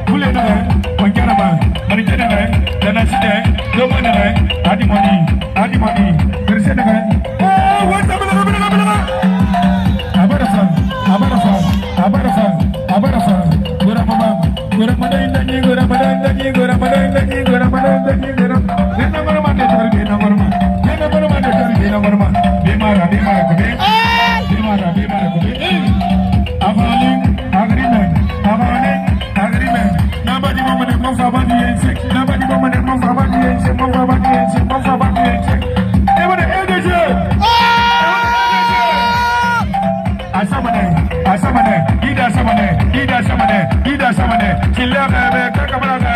Bulena, Pankaraba, Maritana, Danasida, Domana, Adimoni, Persena. Oh, what's up? Abarasan, Guramadan, Ida Samane, Ida Samane, Ida Samane, Chilla, Kakamara,